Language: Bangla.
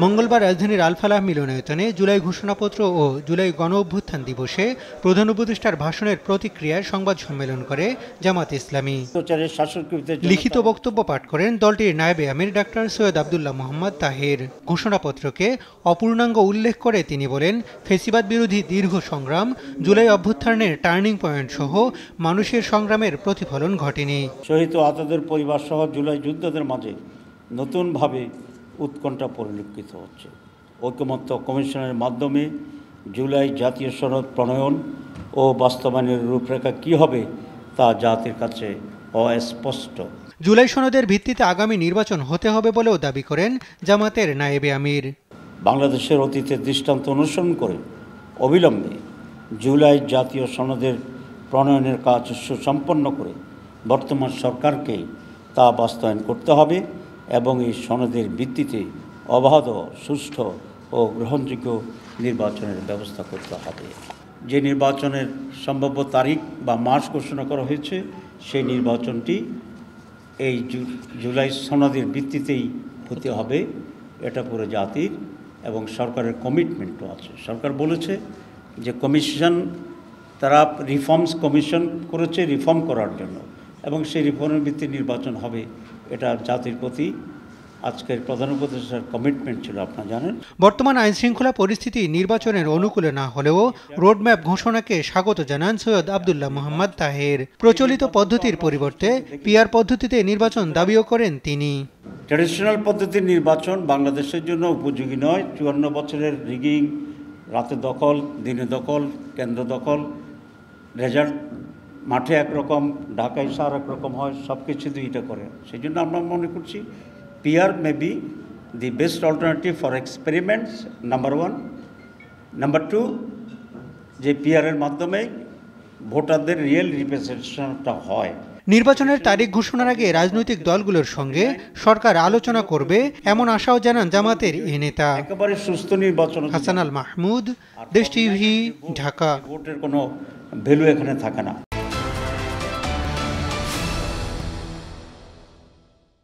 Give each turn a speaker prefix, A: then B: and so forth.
A: মঙ্গলবার রাজধানীর আল ফালাহ মিলনায়তনে জুলাই ঘোষণাপত্র ও জুলাই গণ অভ্যুত্থান দিবসে প্রধান উপদেষ্টার ভাষণের প্রতিক্রিয়ায় সংবাদ সম্মেলন করে জামাত ইসলামী। লিখিত বক্তব্য পাঠ করেন দলটির নায়েবে আমির ডাক্তার সৈয়দ আব্দুল্লাহ মোহাম্মদ তাহের। ঘোষণাপত্রকে অপূর্ণাঙ্গ উল্লেখ করে তিনি বলেন, ফ্যাসিবাদ বিরোধী দীর্ঘ সংগ্রাম, জুলাই অভ্যুত্থানের টার্নিং পয়েন্ট সহ মানুষের সংগ্রামের প্রতিফলন ঘটেনি।
B: শহীদ ও আহতদের পরিবার সহ জুলাই যোদ্ধাদের মাঝে নতুনভাবে উৎকণ্ঠা পরিলক্ষিত হচ্ছে। ঐকমত্য কমিশনের মাধ্যমে জুলাই জাতীয় সনদ প্রণয়ন ও বাস্তবায়নের রূপরেখা কী হবে তা জাতির কাছে অস্পষ্ট।
A: জুলাই সনদের ভিত্তিতে আগামী নির্বাচন হতে হবে বলেও দাবি করেন জামাতের নায়েবে আমির।
B: বাংলাদেশের অতীতের দৃষ্টান্ত অনুসরণ করে অবিলম্বে জুলাই জাতীয় সনদের প্রণয়নের কাজ সুসম্পন্ন করে বর্তমান সরকারকে তা বাস্তবায়ন করতে হবে এবং এই সনদের ভিত্তিতে অবাধ, সুষ্ঠু ও গ্রহণযোগ্য নির্বাচনের ব্যবস্থা করতে হবে। যে নির্বাচনের সম্ভাব্য তারিখ বা মাস ঘোষণা করা হয়েছে সেই নির্বাচনটি এই জুলাই সনদের ভিত্তিতেই হতে হবে। এটা পুরো জাতির এবং সরকারের কমিটমেন্টও আছে। সরকার বলেছে যে কমিশন, তারা রিফর্মস কমিশন করেছে রিফর্ম করার জন্য, এবং সেই রিফর্মের ভিত্তিতে নির্বাচন হবে। এটা জাতির প্রতি আজকের প্রধান উপদেষ্টার কমিটমেন্ট ছিল, আপনারা জানেন।
A: বর্তমান আইন শৃঙ্খলা পরিস্থিতি নির্বাচনের অনুকূলে না হলেও রোডম্যাপ ঘোষণাকে স্বাগত জানান সৈয়দ আব্দুল্লাহ মোহাম্মদ তাহের। প্রচলিত পদ্ধতির পরিবর্তে পিআর পদ্ধতিতে নির্বাচন দাবিও করেন তিনি।
B: ট্র্যাডিশনাল পদ্ধতির নির্বাচন বাংলাদেশের জন্য উপযোগী নয়। 54 বছরের রিগিং, রাতে দখল, দিনে দখল, কেন্দ্র দখল, রেজাল্ট মাঠে একরকম, ঢাকায় আর একরকম হয়, সব কিছু দুইটা করে। সেই জন্য আমরা মনে করছি PR may be the best alternative for experiments, number 1. Number 2, যে PR এর মাধ্যমে ভোটারদের রিয়েল রিপ্রেজেন্টেশনটা হয়।
A: নির্বাচনের তারিখ ঘোষণার আগে রাজনৈতিক দলগুলোর সঙ্গে সরকার আলোচনা করবে, এমন আশাও জানান জামাতের এই নেতা।
B: একেবারে সুস্থ নির্বাচন।
A: হাসান আল মাহমুদ, দেশ টিভি, ঢাকা।
B: ভোটের কোনো ভ্যালু এখানে থাকে না।